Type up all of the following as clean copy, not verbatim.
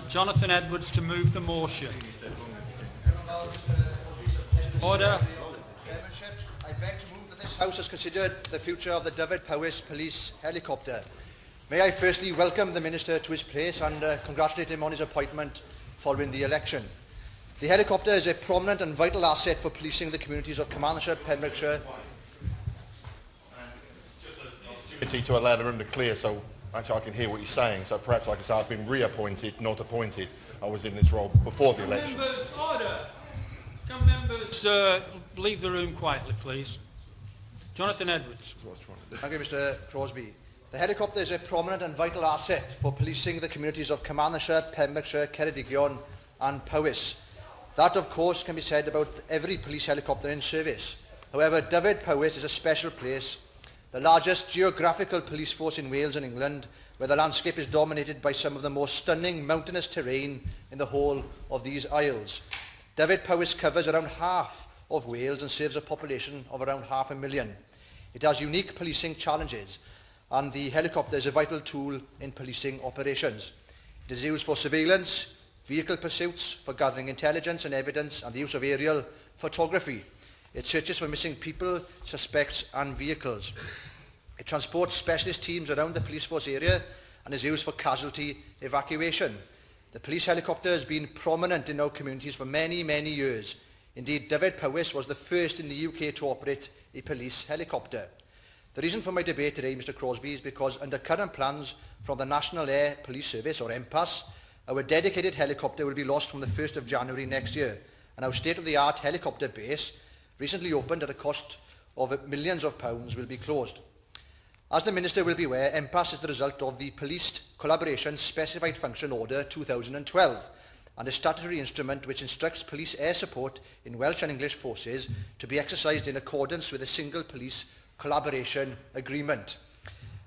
Jonathan Edwards to move the motion. Order. I beg to move that this House has considered the future of the Dyfed Powys police helicopter. May I firstly welcome the Minister to his place and congratulate him on his appointment following the election. The helicopter is a prominent and vital asset for policing the communities of Carmarthenshire, Pembrokeshire. To allow the room to clear so actually I can hear what he's saying, so perhaps I can say I've been reappointed, not appointed. I was in this role before the election. Members, order. Can members leave the room quietly, please? Jonathan Edwards. Thank you, Mr Crosbie. The helicopter is a prominent and vital asset for policing the communities of Carmarthenshire, Pembrokeshire, Ceredigion and Powys. That, of course, can be said about every police helicopter in service. However, Dyfed Powys is a special place, the largest geographical police force in Wales and England, where the landscape is dominated by some of the most stunning mountainous terrain in the whole of these isles. Dyfed Powys covers around half of Wales and serves a population of around 500,000. It has unique policing challenges, and the helicopter is a vital tool in policing operations. It is used for surveillance, vehicle pursuits, for gathering intelligence and evidence, and the use of aerial photography. It searches for missing people, suspects and vehicles. It transports specialist teams around the police force area and is used for casualty evacuation. The police helicopter has been prominent in our communities for many, many years. Indeed, Dyfed Powys was the first in the UK to operate a police helicopter. The reason for my debate today, Mr Crosbie, is because under current plans from the National Air Police Service, or NPAS, our dedicated helicopter will be lost from the 1st of January next year, and our state-of-the-art helicopter base, recently opened at a cost of millions of pounds, will be closed. As the Minister will be aware, NPAS is the result of the Policed Collaboration Specified Function Order 2012, and a statutory instrument which instructs police air support in Welsh and English forces to be exercised in accordance with a single police collaboration agreement.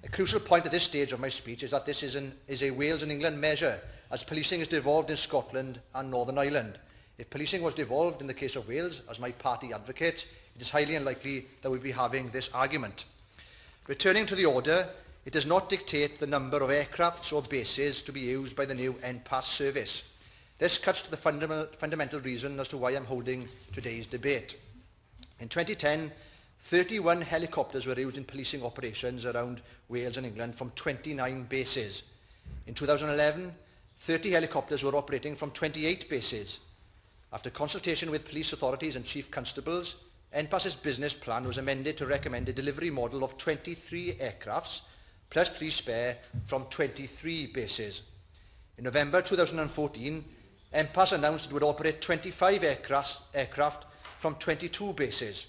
A crucial point at this stage of my speech is that this is a Wales and England measure, as policing is devolved in Scotland and Northern Ireland. If policing was devolved in the case of Wales, as my party advocates, it is highly unlikely that we'll be having this argument. Returning to the order, it does not dictate the number of aircrafts or bases to be used by the new NPAS service. This cuts to the fundamental reason as to why I'm holding today's debate. In 2010, 31 helicopters were used in policing operations around Wales and England from 29 bases. In 2011, 30 helicopters were operating from 28 bases. After consultation with police authorities and chief constables, NPAS's business plan was amended to recommend a delivery model of 23 aircrafts plus 3 spare from 23 bases. In November 2014, NPAS announced it would operate 25 aircraft from 22 bases.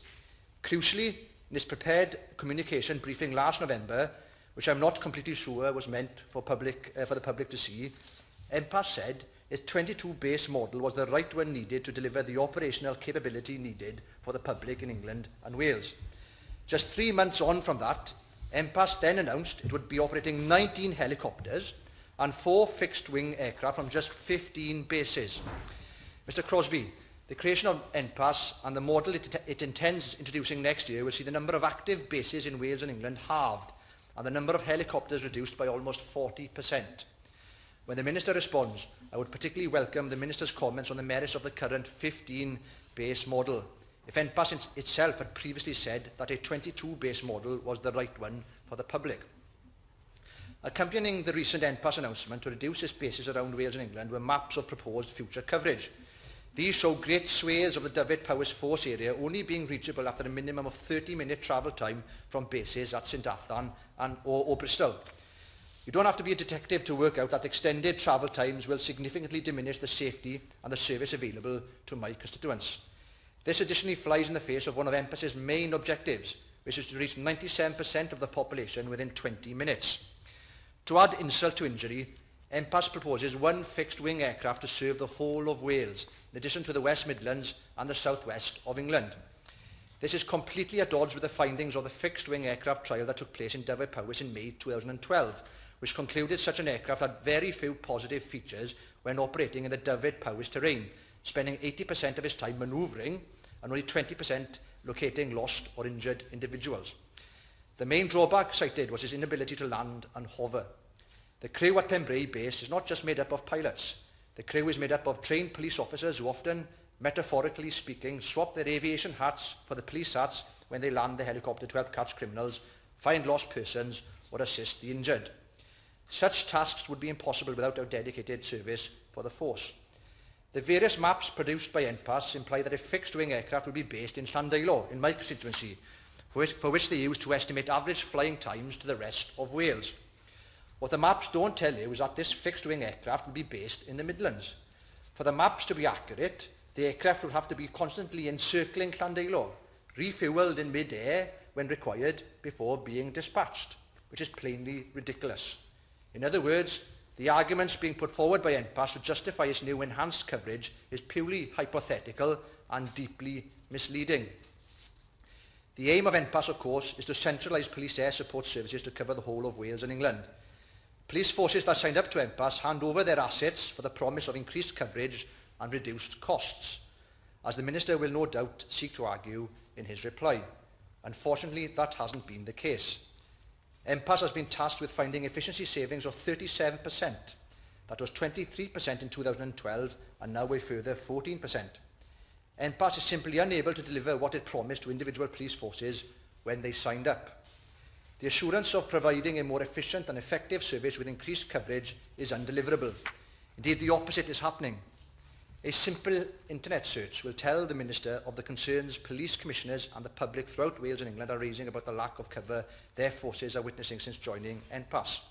Crucially, in its prepared communication briefing last November, which I'm not completely sure was meant for the public to see, NPAS said its 22 base model was the right one needed to deliver the operational capability needed for the public in England and Wales. Just 3 months on from that, NPAS then announced it would be operating 19 helicopters and 4 fixed-wing aircraft from just 15 bases. Mr Crosbie, the creation of NPAS and the model it intends introducing next year will see the number of active bases in Wales and England halved and the number of helicopters reduced by almost 40%. When the Minister responds, I would particularly welcome the Minister's comments on the merits of the current 15 base model. If NPAS itself had previously said that a 22 base model was the right one for the public. Accompanying the recent NPAS announcement to reduce its bases around Wales and England were maps of proposed future coverage. These show great swathes of the Dyfed Powys force area only being reachable after a minimum of 30-minute travel time from bases at St Athan or Bristol. You don't have to be a detective to work out that extended travel times will significantly diminish the safety and the service available to my constituents. This additionally flies in the face of one of NPAS's main objectives, which is to reach 97% of the population within 20 minutes. To add insult to injury, NPAS proposes 1 fixed-wing aircraft to serve the whole of Wales, in addition to the West Midlands and the southwest of England. This is completely at odds with the findings of the fixed-wing aircraft trial that took place in Dyfed Powys in May 2012, which concluded such an aircraft had very few positive features when operating in the Dyfed Powys terrain, spending 80% of its time manoeuvring and only 20% locating lost or injured individuals. The main drawback cited was his inability to land and hover. The crew at Pembrey base is not just made up of pilots. The crew is made up of trained police officers who often, metaphorically speaking, swap their aviation hats for the police hats when they land the helicopter to help catch criminals, find lost persons or assist the injured. Such tasks would be impossible without our dedicated service for the force. The various maps produced by NPAS imply that a fixed-wing aircraft will be based in Llandilo, in my constituency, for which they use to estimate average flying times to the rest of Wales. What the maps don't tell you is that this fixed-wing aircraft will be based in the Midlands. For the maps to be accurate, the aircraft will have to be constantly encircling Llandilo, refuelled in mid-air when required before being dispatched, which is plainly ridiculous. In other words, the arguments being put forward by NPAS to justify its new enhanced coverage is purely hypothetical and deeply misleading. The aim of NPAS, of course, is to centralise police air support services to cover the whole of Wales and England. Police forces that signed up to NPAS hand over their assets for the promise of increased coverage and reduced costs, as the Minister will no doubt seek to argue in his reply. Unfortunately, that hasn't been the case. NPAS has been tasked with finding efficiency savings of 37%. That was 23% in 2012 and now a further 14%. NPAS is simply unable to deliver what it promised to individual police forces when they signed up. The assurance of providing a more efficient and effective service with increased coverage is undeliverable. Indeed, the opposite is happening. A simple internet search will tell the Minister of the concerns police commissioners and the public throughout Wales and England are raising about the lack of cover their forces are witnessing since joining NPAS.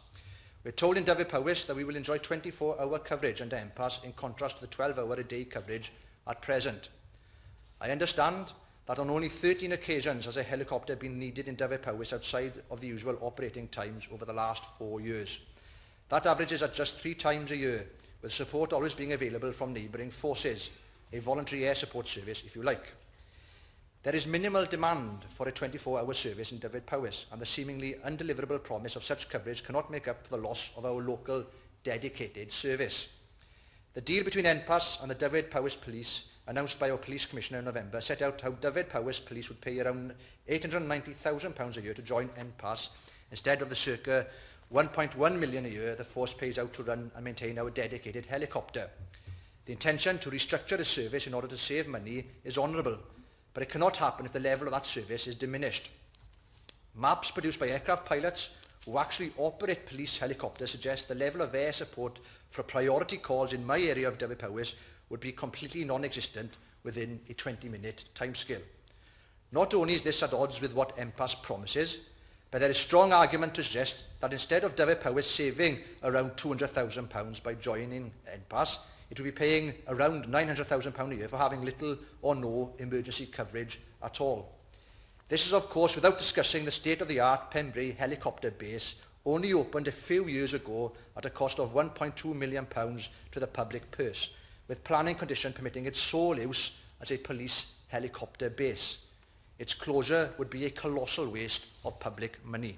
We're told in Dyfed Powys that we will enjoy 24-hour coverage under NPAS in contrast to the 12-hour-a-day coverage at present. I understand that on only 13 occasions has a helicopter been needed in Dyfed Powys outside of the usual operating times over the last 4 years. That averages at just 3 times a year, with support always being available from neighbouring forces, a voluntary air support service if you like. There is minimal demand for a 24-hour service in Dyfed Powys, and the seemingly undeliverable promise of such coverage cannot make up for the loss of our local dedicated service. The deal between NPAS and the Dyfed Powys Police, announced by our Police Commissioner in November, set out how Dyfed Powys Police would pay around £890,000 a year to join NPAS instead of the circa 1.1 million a year the force pays out to run and maintain our dedicated helicopter. The intention to restructure the service in order to save money is honourable, but it cannot happen if the level of that service is diminished. Maps produced by aircraft pilots who actually operate police helicopters suggest the level of air support for priority calls in my area of Dyfed Powys would be completely non-existent within a 20-minute timescale. Not only is this at odds with what NPAS promises, but there is strong argument to suggest that instead of Dyfed Powys saving around £200,000 by joining NPAS, it will be paying around £900,000 a year for having little or no emergency coverage at all. This is of course without discussing the state-of-the-art Pembrey helicopter base, only opened a few years ago at a cost of £1.2 million to the public purse, with planning condition permitting its sole use as a police helicopter base. Its closure would be a colossal waste of public money.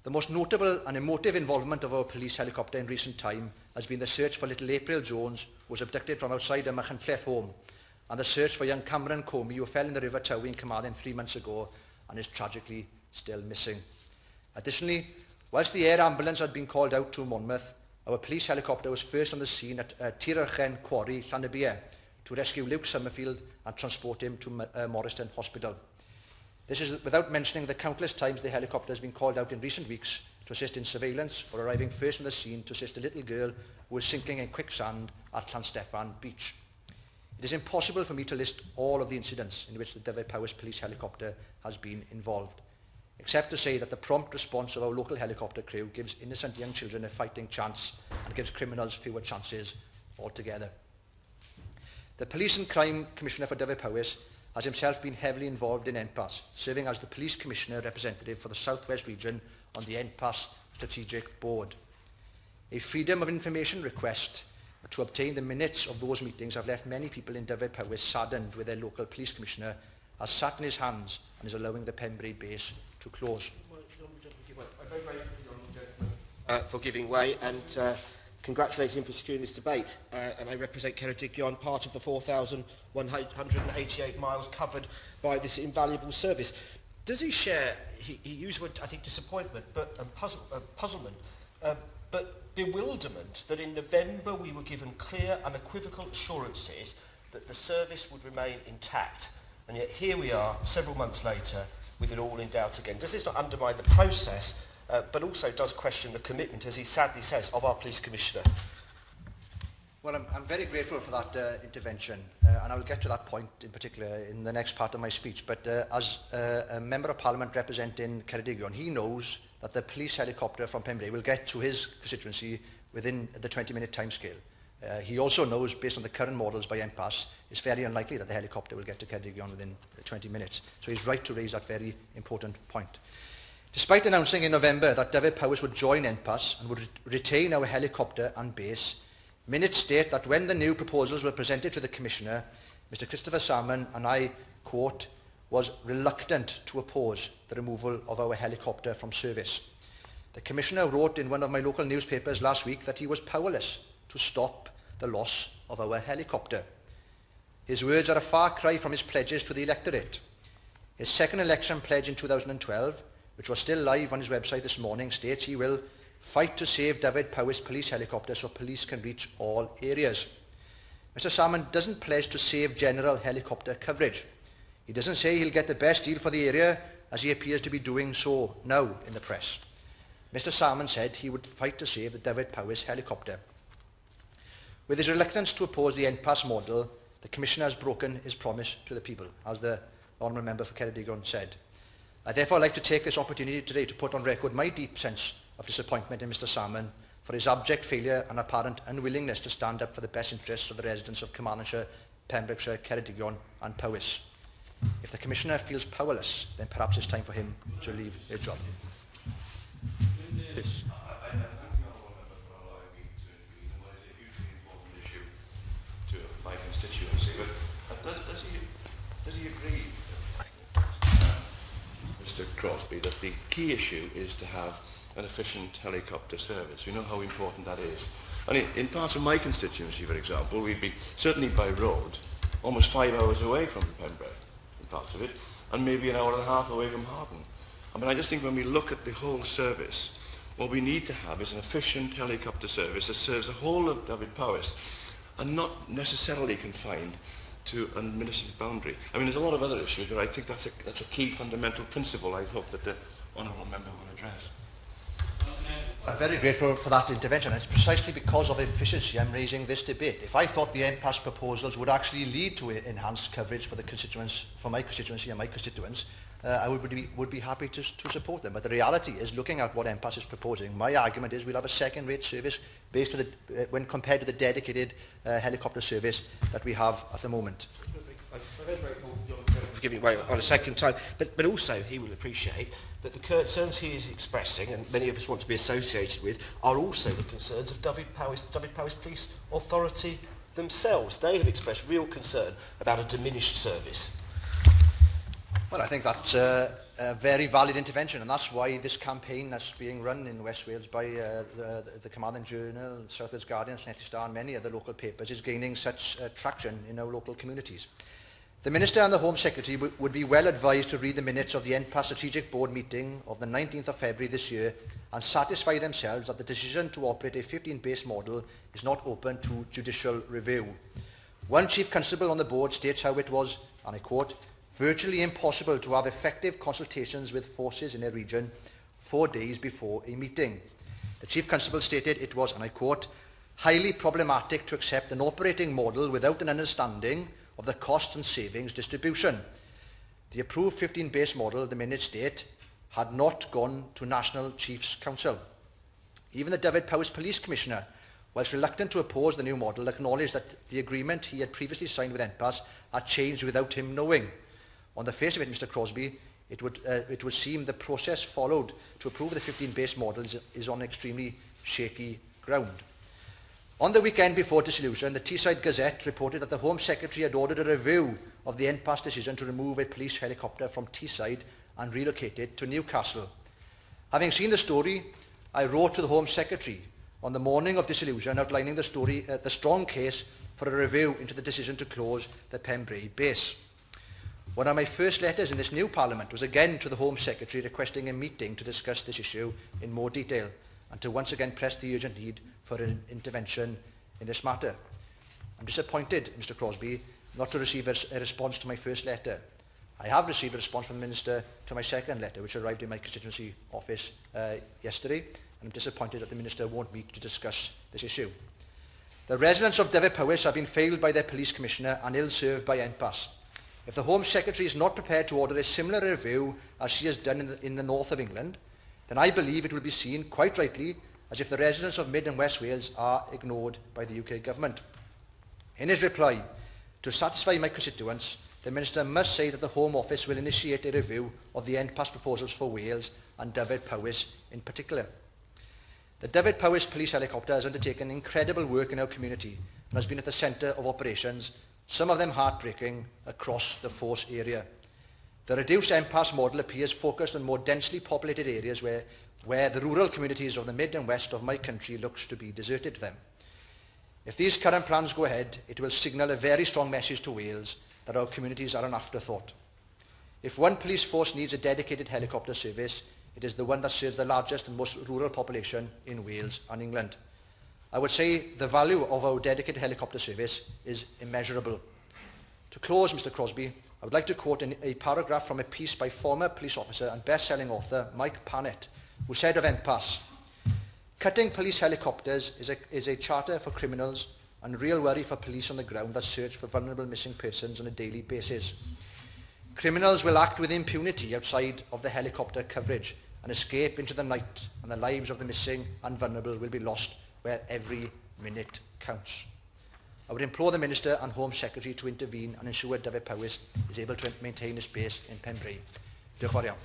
The most notable and emotive involvement of our police helicopter in recent time has been the search for little April Jones, who was abducted from outside a Machynlleth home, and the search for young Cameron Comey, who fell in the River Towy in Carmarthen 3 months ago and is tragically still missing. Additionally, whilst the air ambulance had been called out to Monmouth, our police helicopter was first on the scene at Tiryrchen Quarry, Llanybia, to rescue Luke Summerfield and transport him to Morriston Hospital. This is without mentioning the countless times the helicopter has been called out in recent weeks to assist in surveillance or arriving first on the scene to assist a little girl who was sinking in quicksand at Llansteffan Beach. It is impossible for me to list all of the incidents in which the Dyfed Powys police helicopter has been involved, except to say that the prompt response of our local helicopter crew gives innocent young children a fighting chance and gives criminals fewer chances altogether. The Police and Crime Commissioner for Dyfed Powys has himself been heavily involved in NPAS, serving as the Police Commissioner representative for the South West region on the NPAS Strategic Board. A Freedom of Information request to obtain the minutes of those meetings have left many people in Dyfed Powys saddened with their local Police Commissioner has sat in his hands and is allowing the Pembrey base to close. For giving way and congratulate him for securing this debate. And I represent Ceredigion, part of the 4,188 miles covered by this invaluable service. Does he share, he used the word, I think, disappointment, but puzzlement. but bewilderment that in November we were given clear, unequivocal assurances that the service would remain intact. And yet here we are, several months later, with it all in doubt again. Does this not undermine the process, but also does question the commitment, as he sadly says, of our Police Commissioner? Well, I'm very grateful for that intervention, and I will get to that point in particular in the next part of my speech. But as a Member of Parliament representing Ceredigion, he knows that the police helicopter from Pembrey will get to his constituency within the 20-minute timescale. He also knows, based on the current models by MPAS, it's very unlikely that the helicopter will get to Ceredigion within 20 minutes. So he's right to raise that very important point. Despite announcing in November that Dyfed Powys would join MPAS and would retain our helicopter and base, minutes state that when the new proposals were presented to the Commissioner, Mr Christopher Salmon, and I quote, was reluctant to oppose the removal of our helicopter from service. The Commissioner wrote in one of my local newspapers last week that he was powerless to stop the loss of our helicopter. His words are a far cry from his pledges to the electorate. His second election pledge in 2012, which was still live on his website this morning, states he will fight to save Dyfed Powys police helicopter so police can reach all areas. Mr Salmon doesn't pledge to save general helicopter coverage. He doesn't say he'll get the best deal for the area, as he appears to be doing so now in the press. Mr Salmon said he would fight to save the Dyfed Powys helicopter. With his reluctance to oppose the NPAS model, the Commissioner has broken his promise to the people, as the Honourable Member for Ceredigion said. I therefore like to take this opportunity today to put on record my deep sense of disappointment in Mr Salmon for his abject failure and apparent unwillingness to stand up for the best interests of the residents of Carmarthenshire, Pembrokeshire, Ceredigion and Powys. If the Commissioner feels powerless, then perhaps it's time for him to leave his job. Yes. My constituency, but does he agree, Mr Crosby, that the key issue is to have an efficient helicopter service? We know how important that is. And in parts of my constituency, for example, we'd be certainly by road almost 5 hours away from Pembrey, in parts of it, and maybe an hour and a half away from Harden. I mean, I just think when we look at the whole service, what we need to have is an efficient helicopter service that serves the whole of Dyfed Powys, and not necessarily confined to an administrative boundary. I mean, there's a lot of other issues, but I think that's a key fundamental principle I hope that the Honourable Member will address. I'm very grateful for that intervention. It's precisely because of efficiency I'm raising this debate. If I thought the MPAS proposals would actually lead to enhanced coverage for the constituents, for my constituency and my constituents, I would be happy to support them. But the reality is, looking at what MPAS is proposing, my argument is we'll have a second-rate service based on when compared to the dedicated helicopter service that we have at the moment. For giving way on a second time, but also he will appreciate that the concerns he is expressing, and many of us want to be associated with, are also the concerns of Dyfed Powys Police Authority themselves. They have expressed real concern about a diminished service. Well, I think that's a very valid intervention, and that's why this campaign that's being run in West Wales by the Carmarthen Journal, South Wales Guardian, Llanelli Star and many other local papers is gaining such traction in our local communities. The Minister and the Home Secretary would be well advised to read the minutes of the NPAS Strategic Board meeting of the 19th of February this year and satisfy themselves that the decision to operate a 15-base model is not open to judicial review. One Chief Constable on the board states how it was, and I quote, virtually impossible to have effective consultations with forces in a region 4 days before a meeting. The Chief Constable stated it was, and I quote, highly problematic to accept an operating model without an understanding of the cost and savings distribution. The approved 15-base model, the minutes state, had not gone to National Chiefs Council. Even the Dyfed Powys Police Commissioner, whilst reluctant to oppose the new model, acknowledged that the agreement he had previously signed with NPAS had changed without him knowing. On the face of it, Mr Crosby, it would seem the process followed to approve the 15-base model is on extremely shaky ground. On the weekend before dissolution, the Teesside Gazette reported that the Home Secretary had ordered a review of the NPAS decision to remove a police helicopter from Teesside and relocate it to Newcastle. Having seen the story, I wrote to the Home Secretary on the morning of dissolution outlining the strong case for a review into the decision to close the Pembrey base. One of my first letters in this new Parliament was again to the Home Secretary requesting a meeting to discuss this issue in more detail, and to once again press the urgent need for an intervention in this matter. I'm disappointed, Mr Crosbie, not to receive a response to my first letter. I have received a response from the Minister to my second letter, which arrived in my constituency office yesterday, and I'm disappointed that the Minister won't meet to discuss this issue. The residents of Dyfed Powys have been failed by their police commissioner and ill-served by NPAS. If the Home Secretary is not prepared to order a similar review as she has done in the north of England, then I believe it will be seen, quite rightly, as if the residents of Mid and West Wales are ignored by the UK Government. In his reply, to satisfy my constituents, the Minister must say that the Home Office will initiate a review of the NPAS proposals for Wales and Dyfed Powys in particular. The Dyfed Powys police helicopter has undertaken incredible work in our community and has been at the centre of operations, some of them heartbreaking, across the force area. The reduced NPAS model appears focused on more densely populated areas where the rural communities of the mid and west of my country looks to be deserted to them. If these current plans go ahead, it will signal a very strong message to Wales that our communities are an afterthought. If one police force needs a dedicated helicopter service, it is the one that serves the largest and most rural population in Wales and England. I would say the value of our dedicated helicopter service is immeasurable. To close, Mr Crosbie, I would like to quote a paragraph from a piece by former police officer and best-selling author Mike Pannett, who said of NPAS, "Cutting police helicopters is a charter for criminals and real worry for police on the ground that search for vulnerable missing persons on a daily basis. Criminals will act with impunity outside of the helicopter coverage and escape into the night, and the lives of the missing and vulnerable will be lost where every minute counts." I would implore the Minister and Home Secretary to intervene and ensure Dyfed Powys is able to maintain its base in Pembrey. Diolch yn fawr iawn.